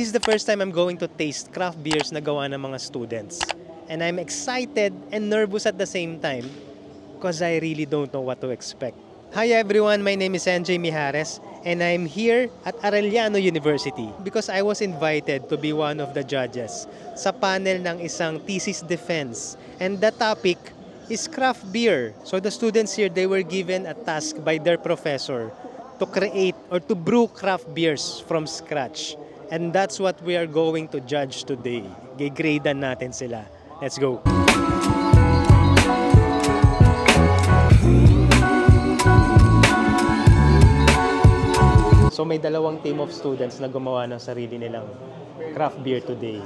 This is the first time I'm going to taste craft beers na gawa ng mga students. And I'm excited and nervous at the same time because I really don't know what to expect. Hi everyone, my name is NJ Mijares and I'm here at Arellano University because I was invited to be one of the judges sa panel ng isang thesis defense. And the topic is craft beer. So the students here, they were given a task by their professor to create or to brew craft beers from scratch. And that's what we are going to judge today. Gigradean natin sila. Let's go! So may dalawang team of students na gumawa ng sarili nilang craft beer today.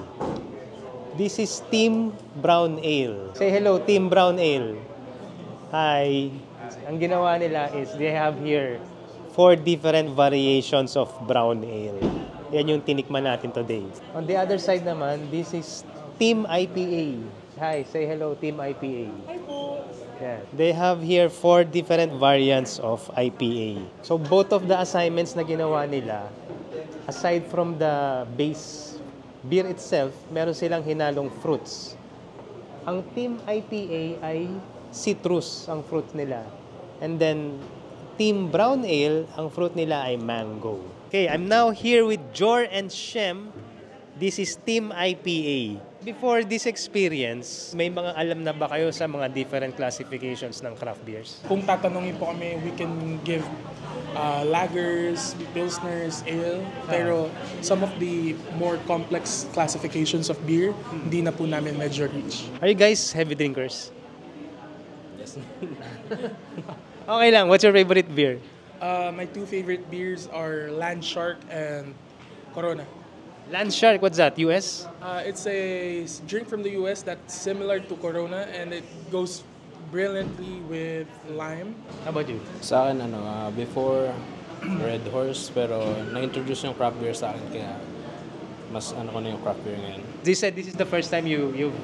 This is Team Brown Ale. Say hello, Team Brown Ale. Hi. Ang ginawa nila is they have here 4 different variations of brown ale. Yan yung tinikman natin today. On the other side naman, this is Team IPA. Hi, say hello, Team IPA. Hi po. Yeah. They have here 4 different variants of IPA. So both of the assignments na ginawa nila, aside from the base beer itself, meron silang hinalong fruits. Ang Team IPA ay citrus ang fruit nila. And then Team Brown Ale, ang fruit nila ay mango. Okay, I'm now here with Jor and Shem. This is Team IPA. Before this experience, may mga alam na ba kayo sa mga different classifications ng craft beers? Kung tatanungin po kami, we can give lagers, pilsners, ale. Pero some of the more complex classifications of beer, hindi na po namin medyo reach. Are you guys heavy drinkers? Yes. Okay lang, what's your favorite beer? My 2 favorite beers are Land Shark and Corona. Land Shark, what's that? US? It's a drink from the US that's similar to Corona and it goes brilliantly with lime. How about you? Sa akin, before Red Horse, pero na-introduce yung craft beer sa akin, kaya mas ko na yung craft beer ngayon. They said this is the first time you've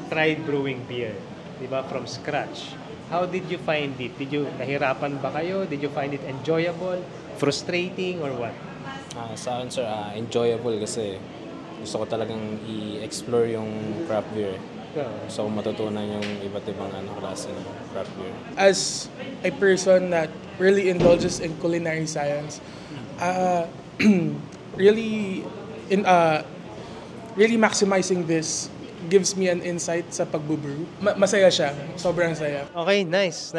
tried brewing beer, di ba, from scratch. How did you find it? Did you nahirapan ba kayo? Did you find it enjoyable? Frustrating or what? Sa akin, sir, enjoyable kasi gusto ko talagang i-explore yung craft beer. So, matutunan yung iba't ibang klase ng craft beer. As a person that really indulges in culinary science, really maximizing this gives me an insight sa pagbubrew. Masaya siya. Sobrang saya. Okay, nice.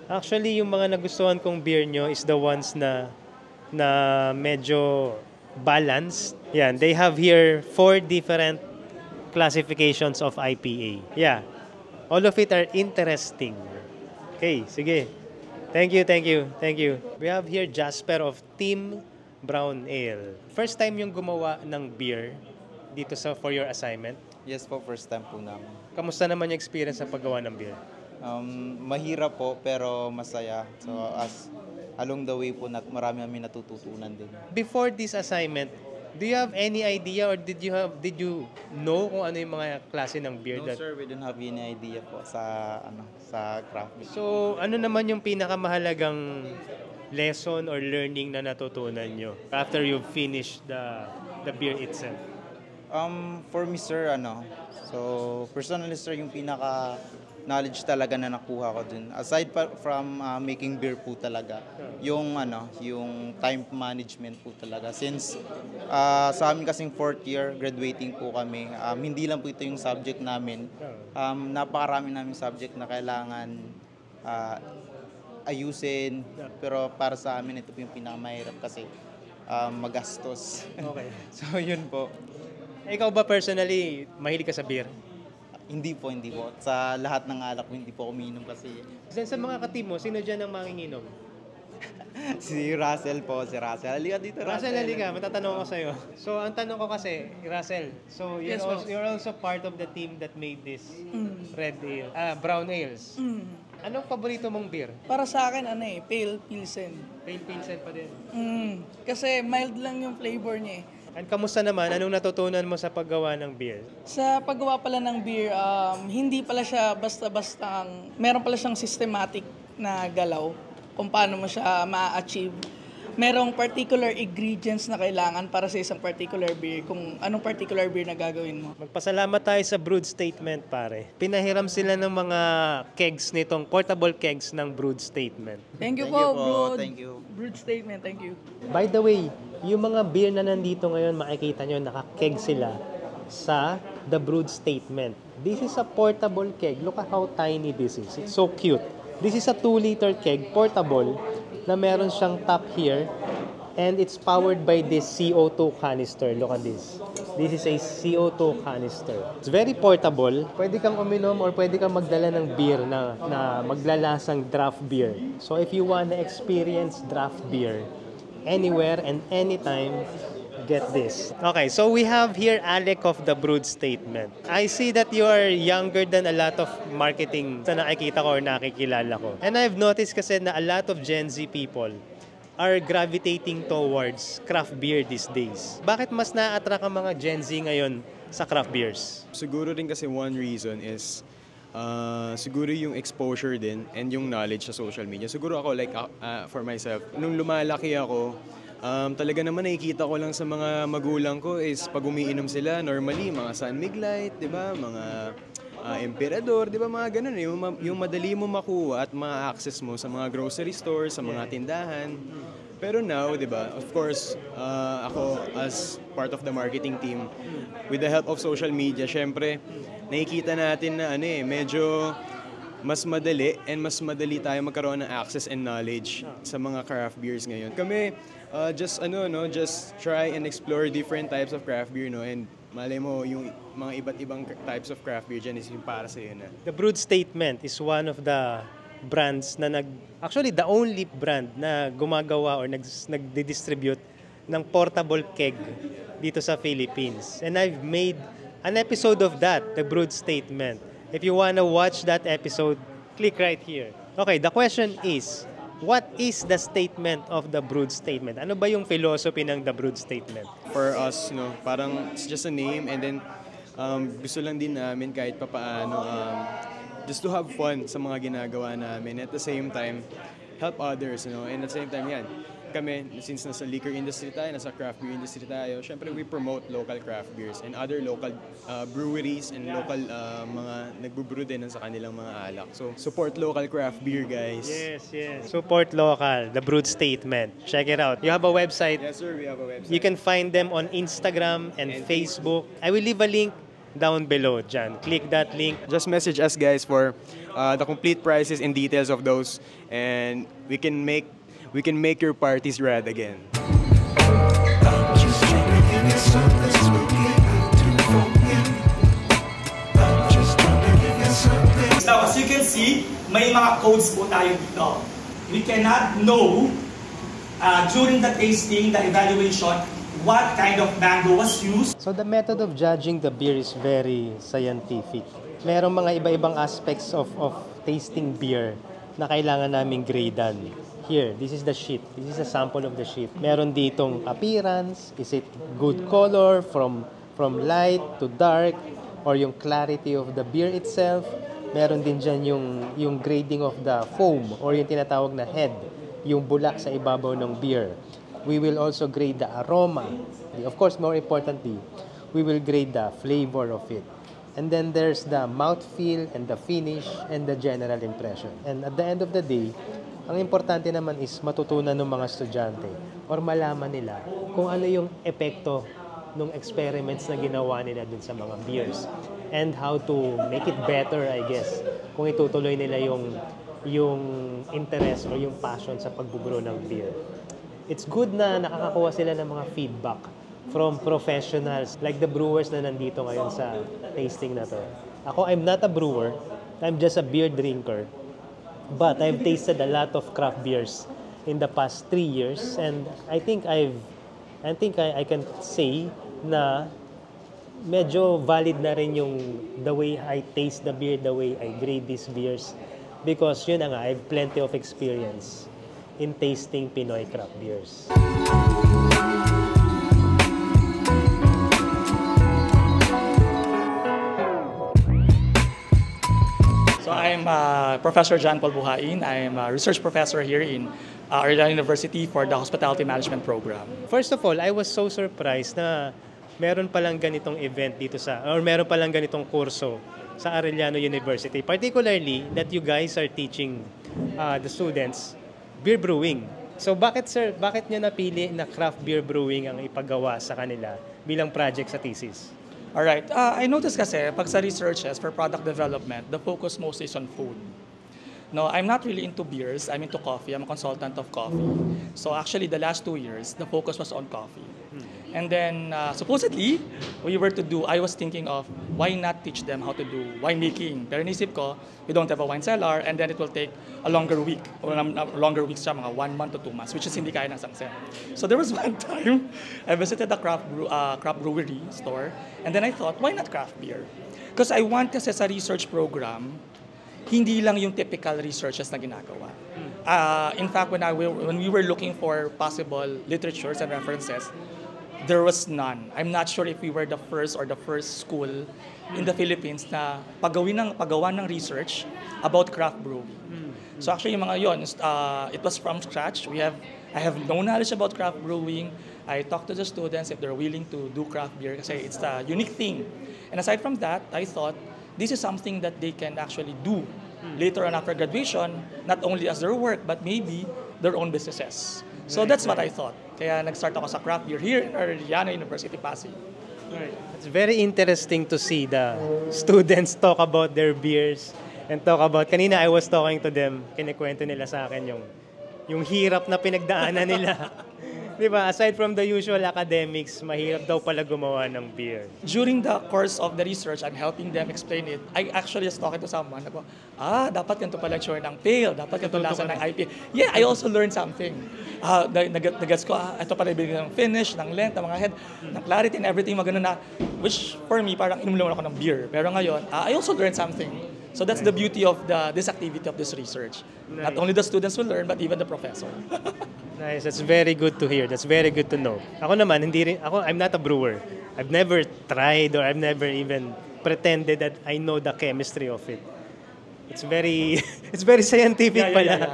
Actually, yung mga nagustuhan kong beer nyo is the ones na medyo balanced. Yan, they have here 4 different classifications of IPA. Yeah, all of it are interesting. Okay, sige. Thank you. We have here Jasper of Team Brown Ale. First time yung gumawa ng beer dito for your assignment? Yes po, first time po namin. Kamusta naman yung experience sa paggawa ng beer? Mahirap po pero masaya. So along the way po marami kami natututunan din. Before this assignment, do you have any idea or did you know kung ano yung mga klase ng beer? No sir, we don't have any idea po sa craft beer. So, ano naman yung pinakamahalagang lesson or learning na natutunan nyo after you finish the beer itself? For me sir, so personally sir, yung pinaka knowledge talaga na nakuha ko dun. Aside from making beer po talaga, yung time management po talaga. Since sa amin kasing 4th year, graduating po kami, hindi lang po ito yung subject namin. Napakarami namin subject na kailangan ayusin. Pero para sa amin, ito po yung pinakamahirap kasi magastos. Okay. So yun po. Ikaw ba personally, mahilig ka sa beer? Hindi po. Sa lahat ng alak, hindi po ako umiinom kasi. Sa mga ka-team mo, sino dyan ang manginginom? Si Russell po, Halika dito, Russell. Halika. Matatanong ko sa'yo. So, ang tanong ko kasi, Russell, so you're also part of the team that made this red ale, brown ales. Anong paborito mong beer? Para sa akin, pale pilsen. Pale pilsen pa din. Kasi mild lang yung flavor niya eh. At kamusta naman? Anong natutunan mo sa paggawa ng beer? Sa paggawa pala ng beer, hindi pala siya basta-basta meron pala siyang systematic na galaw kung paano mo siya ma-achieve. merong particular ingredients na kailangan para sa isang particular beer, kung anong particular beer na gagawin mo. Magpasalamat tayo sa Brood Statement, pare. Pinahiram sila ng mga kegs nitong, portable kegs ng Brood Statement. Thank you Thank po, you po, Brood. thank you. Brood Statement, thank you. By the way, yung mga beer na nandito ngayon, makikita nyo, nakakeg sila sa The Brood Statement. This is a portable keg. Look at how tiny this is. It's so cute. This is a 2-liter keg, portable, na meron siyang top here, and it's powered by this CO2 canister. Look at this. This is a CO2 canister. It's very portable. Pwede kang uminom or pwede kang magdala ng beer na maglalasang draft beer. So if you wanna experience draft beer, anywhere and anytime, get this. Okay, so we have here Alec of the Brood Statement. I see that you are younger than a lot of marketing na nakikita ko or nakikilala ko. And I've noticed kasi na a lot of Gen Z people are gravitating towards craft beer these days. Bakit mas na-attract ang mga Gen Z ngayon sa craft beers? Siguro din kasi one reason is siguro yung exposure din and yung knowledge sa social media. Siguro ako like for myself, nung lumalaki ako, talaga naman nakikita ko lang sa mga magulang ko is pag umiinom sila, normally mga San Miglite, di ba? Mga Emperador, di ba? Mga ganun. Yung madali mo makuha at ma-access mo sa mga grocery stores, sa mga tindahan. Pero now, di ba, of course, ako as part of the marketing team, with the help of social media, syempre, nakikita natin na medyo mas madali and tayo magkaroon ng access and knowledge sa mga craft beers ngayon. Kami, just try and explore different types of craft beer, no? And malay mo, yung mga iba't ibang types of craft beer dyan is yung para sa'yo na. The Brood Statement is one of the brands na actually the only brand na gumagawa or nagdi-distribute ng portable keg dito sa Philippines. And I've made an episode of that, The Brood Statement. If you wanna watch that episode, click right here. Okay, the question is, what is the statement of the Brood Statement? Ano ba yung philosophy ng the Brood Statement? For us, no, parang it's just a name and then gusto lang din namin kahit papaano just to have fun sa mga ginagawa namin. At the same time, help others, you know. And at the same time, yan, kami, since nasa liquor industry tayo, nasa craft beer industry tayo, syempre we promote local craft beers and other local breweries and local mga nagbubrew din sa kanilang mga alak. So, support local craft beer, guys. Yes. Support local, the Brood Statement. Check it out. You have a website. Yes, sir, we have a website. You can find them on Instagram and Facebook. I will leave a link down below, Jan. Click that link. Just message us, guys, for the complete prices and details of those, and we can make your parties rad again. Now, as you can see, may mga codes po tayo dito. We cannot know during the tasting, the evaluation, what kind of mango was used. So the method of judging the beer is very scientific. Merong mga iba-ibang aspects of tasting beer na kailangan naming gradean. Here, this is the sheet. This is a sample of the sheet. Meron ditong appearance, is it good color from light to dark, or yung clarity of the beer itself. Meron din dyan yung grading of the foam or yung tinatawag na head, yung bulak sa ibabaw ng beer. We will also grade the aroma. Of course, more importantly, we will grade the flavor of it. And then there's the mouthfeel and the finish and the general impression. And at the end of the day, ang importante naman is matutunan ng mga estudyante or malaman nila kung ano yung epekto ng experiments na ginawa nila dun sa mga beers and how to make it better, I guess, kung itutuloy nila yung interest or yung passion sa pagbubrew ng beer. It's good na nakakakuha sila ng mga feedback from professionals like the brewers na nandito ngayon sa tasting na to. Ako, I'm not a brewer. I'm just a beer drinker. But I've tasted a lot of craft beers in the past 3 years, and I think I can say na medyo valid na rin yung the way I taste the beer, the way I grade these beers, because yun na nga, I have plenty of experience in tasting Pinoy craft beers. So I'm Professor John Paul Buhain. I'm a research professor here in Arellano University for the Hospitality Management Program. First of all, I was so surprised na meron palang ganitong event dito or meron palang ganitong kurso sa Arellano University. Particularly that you guys are teaching the students beer brewing. So bakit nyo napili na craft beer brewing ang ipagawa sa kanila bilang project sa thesis? Alright, I noticed kasi pag sa researches for product development, the focus mostly is on food. No, I'm not really into beers. I'm into coffee. I'm a consultant of coffee. So actually, the last 2 years, the focus was on coffee. And then, supposedly, I was thinking of, why not teach them how to do winemaking? Pero nisip ko, we don't have a wine cellar, and then it will take a longer week. Or longer weeks siya, mga 1 month to 2 months, which is hindi kaya ng sangsen. So there was one time, I visited a craft brewery store, and then I thought, why not craft beer? Because I want kasi sa research program, hindi lang yung typical researches na ginagawa. In fact, when we were looking for possible literatures and references, there was none. I'm not sure if we were the first school in the Philippines na paggawa ng research about craft brewing. So actually, yung mga yon, it was from scratch. I have no knowledge about craft brewing. I talked to the students if they're willing to do craft beer kasi it's a unique thing. And aside from that, I thought, this is something that they can actually do later on after graduation, not only as their work, but maybe their own businesses. So that's what I thought. Kaya nag-start ako sa craft beer here in Arellano University, Pasig. It's very interesting to see the students talk about their beers and talk about, kanina I was talking to them, kinikwento nila sa akin yung hirap na pinagdaanan nila. Di ba? Aside from the usual academics, mahirap daw pala gumawa ng beer. During the course of the research, I'm helping them explain it. I actually just talking to someone. Nako, dapat ganito pala yung ng pale. Dapat ganito lasa ng IPA. Yeah, I also learned something. Nag-gets ko, ito pala ibig ng finish, ng length, ng mga head, ng clarity and everything, magano na. Which for me, parang inom lang ako ng beer. Pero ngayon, I also learned something. So that's the beauty of this activity of this research. Nice. Not only the students will learn, but even the professor. Nice. That's very good to hear. That's very good to know. Ako naman, I'm not a brewer. I've never tried or I've never even pretended that I know the chemistry of it. It's very scientific pala. Yeah.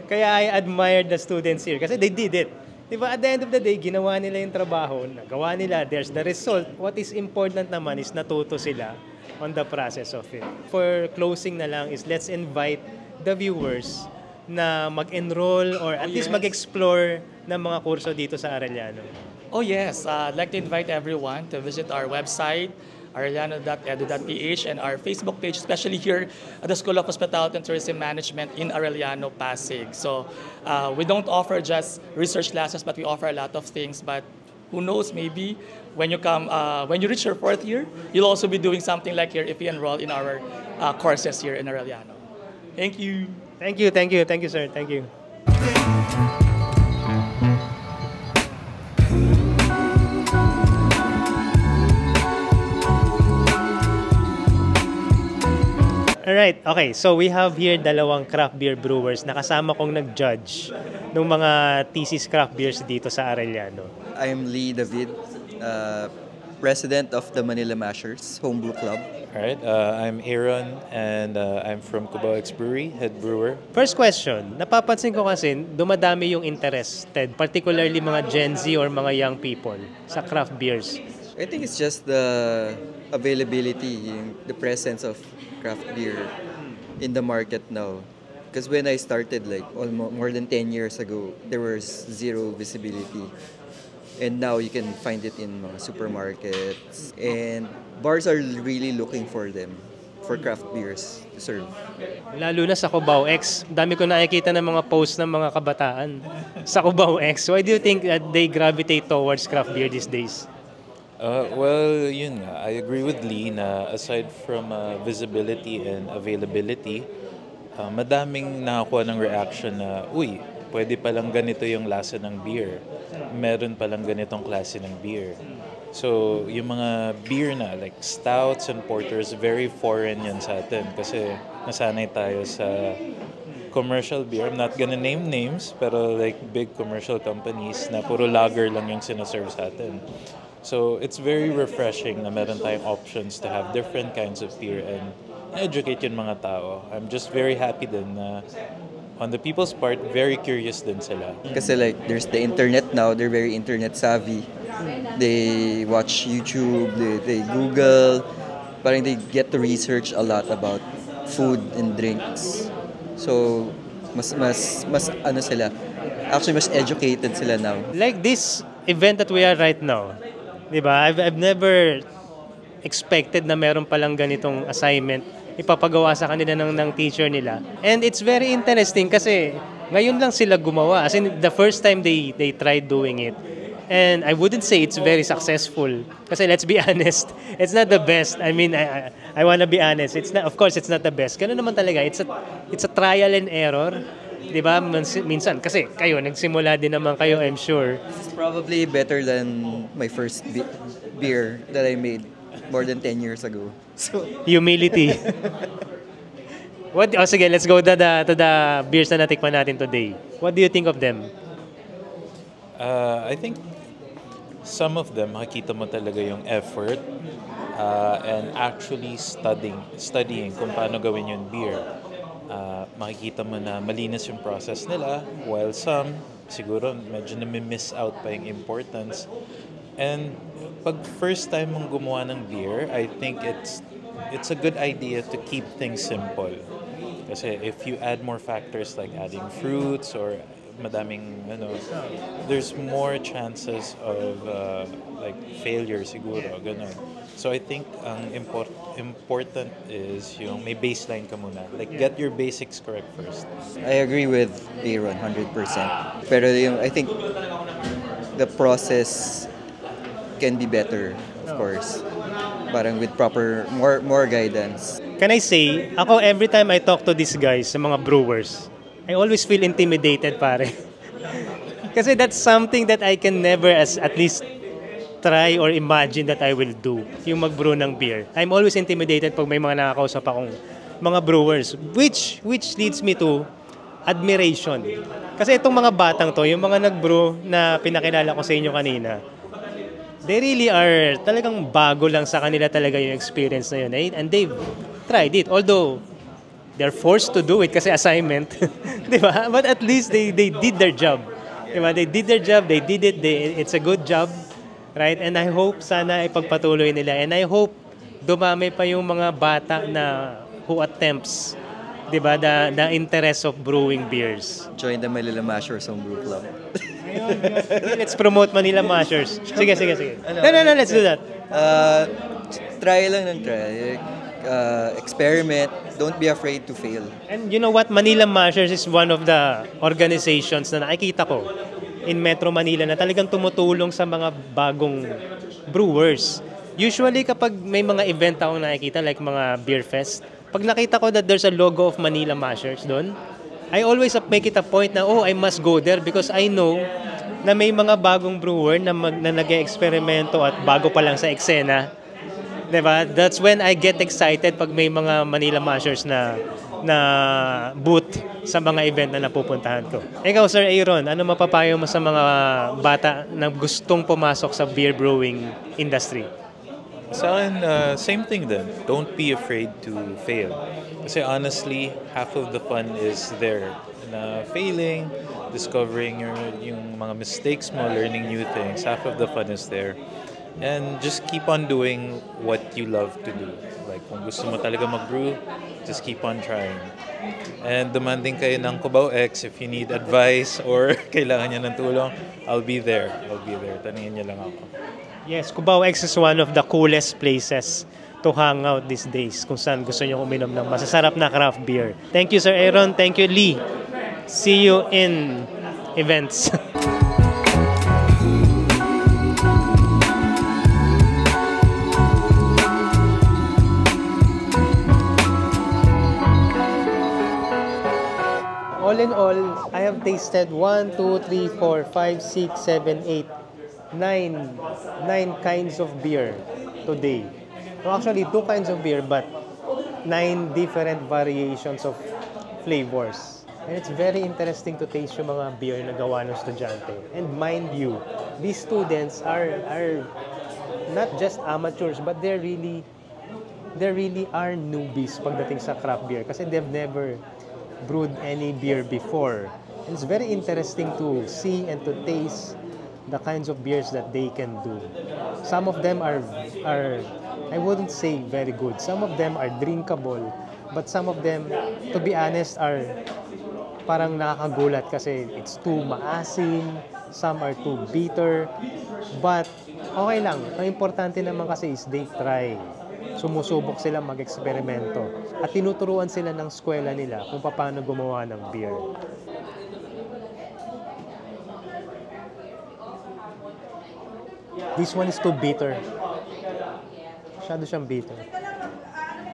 Kaya I admire the students here kasi they did it. Diba, at the end of the day, ginawa nila yung trabaho, nagawa nila, there's the result. What is important naman is natuto sila on the process of it. For closing na lang is let's invite the viewers na mag-enroll or at least mag-explore ng mga kurso dito sa Arellano. Oh yes, I'd like to invite everyone to visit our website, arellano.edu.ph, and our Facebook page, especially here at the School of Hospitality and Tourism Management in Arellano, Pasig. So we don't offer just research classes, but we offer a lot of things. But who knows, maybe when you reach your 4th year, you'll also be doing something like here if you enroll in our courses here in Arellano. Thank you. Thank you, sir. Thank you. Alright, okay. So we have here dalawang craft beer brewers na kasama kong nag-judge ng mga thesis craft beers dito sa Arellano. I'm Lee David, president of the Manila Mashers Homebrew Club. Alright, I'm Aaron and I'm from Cubao X Brewery, head brewer. First question, napapansin ko kasi dumadami yung interested, particularly mga Gen Z or mga young people sa craft beers. I think it's just the availability, the presence of craft beer in the market now. Because when I started like almost more than 10 years ago, there was zero visibility. And now you can find it in supermarkets. And bars are really looking for them, for craft beers to serve. Lalo na sa Cubao X. Dami ko nakikita ng mga posts ng mga kabataan sa Cubao X. Why do you think that they gravitate towards craft beer these days? Well, yun nga. I agree with Lee na aside from visibility and availability, madaming nakakuha ng reaction na, uy, pwede palang ganito yung lasa ng beer. Meron palang ganitong klase ng beer. So, yung mga beer na, like stouts and porters, very foreign yan sa atin. Kasi nasanay tayo sa commercial beer. I'm not gonna name names, pero like big commercial companies na puro lager lang yung sinaserve sa atin. So, it's very refreshing na meron tayong options to have different kinds of beer and educate yung mga tao. I'm just very happy din na on the people's part, very curious din sila. Kasi like, there's the internet now, they're very internet savvy. They watch YouTube, they Google, parang they get to research a lot about food and drinks. So, mas ano sila, actually mas educated sila now. Like this event that we are right now, di ba? I've never expected na meron palang ganitong assignment ipapagawa sa kanila ng teacher nila. And it's very interesting kasi ngayon lang sila gumawa. As in, the first time they tried doing it. And I wouldn't say it's very successful. Kasi let's be honest, it's not the best. I mean, I wanna be honest. It's not, of course, it's not the best. Ganun naman talaga. It's a trial and error. Di ba? Minsan, kasi kayo, nagsimula din naman kayo, I'm sure. It's probably better than my first beer that I made more than 10 years ago. So humility. Sige, let's go to the beers na natikman natin today. What do you think of them? I think some of them, makikita mo talaga yung effort and actually studying kung paano gawin yung beer. Makikita mo na malinis yung process nila, while some, siguro medyo nami-miss out pa yung importance. And pag first time mong gumawa ng beer, I think it's a good idea to keep things simple. Kasi if you add more factors like adding fruits or madaming there's more chances of like failure siguro, ganun. So I think ang important is yung may baseline ka muna. Like get your basics correct first. I agree with Aaron 100%. Pero yung I think the process can be better, of course. Parang with proper, more guidance. Can I say, ako every time I talk to these guys, sa mga brewers, I always feel intimidated, pare. Kasi that's something that I can never at least try or imagine that I will do, yung mag-brew ng beer. I'm always intimidated pag may mga nakakausap akong mga brewers, which leads me to admiration. Kasi itong mga batang to, yung mga nag-brew na pinakilala ko sa inyo kanina, they really are talagang bago lang sa kanila talaga yung experience na yun. And they've tried it. Although, they're forced to do it kasi assignment. Di ba? But at least they did their job. Di ba? They did their job. They did it. It's a good job. Right? And I hope sana ipagpatuloy nila. And I hope dumami pa yung mga bata na who attempts, di ba, the interest of brewing beers. Join the Manila Mashers Homebrew Club. Let's promote Manila Mashers. Sige. No, let's do that. Try lang ng try. Experiment. Don't be afraid to fail. And you know what? Manila Mashers is one of the organizations na nakikita ko in Metro Manila na talagang tumutulong sa mga bagong brewers. Usually kapag may mga event akong nakikita like mga beer fest, pag nakita ko that there's a logo of Manila Mashers doon, I always make it a point na, I must go there because I know na may mga bagong brewer na nag-e-eksperimento at bago pa lang sa eksena. Diba? That's when I get excited pag may mga Manila Mashers na booth sa mga event na napupuntahan ko. Ikaw, Sir Aaron, ano mapapayo mo sa mga bata na gustong pumasok sa beer brewing industry? Sa akin, same thing then. Don't be afraid to fail. Kasi honestly, half of the fun is there. Na failing, discovering yung mga mistakes mo, learning new things. Half of the fun is there. And just keep on doing what you love to do. Like kung gusto mo talaga mag-brew, just keep on trying. And demanding kayo ng Cubao X if you need advice or kailangan niya ng tulong, I'll be there. Tanungin niyo lang ako. Yes, Cubao X is one of the coolest places to hang out these days kung saan gusto nyo uminom ng masasarap na craft beer. Thank you, Sir Aaron. Thank you, Lee. See you in events. All in all, I have tasted 1, 2, 3, 4, 5, 6, 7, 8, 9 kinds of beer today. So actually 2 kinds of beer but 9 different variations of flavors. And it's very interesting to taste yung mga beer na gawa ng estudyante. And mind you, these students are not just amateurs but they really are newbies pagdating sa craft beer kasi they've never brewed any beer before. And it's very interesting to see and to taste the kinds of beers that they can do. Some of them are I wouldn't say very good. Some of them are drinkable, but some of them, to be honest, are parang nakakagulat kasi it's too maasim, some are too bitter, but okay lang. Ang importante naman kasi is they try. Sumusubok sila mag-eksperimento at tinuturuan sila ng eskwela nila kung paano gumawa ng beer. This one is too bitter. Masyado siyang bitter.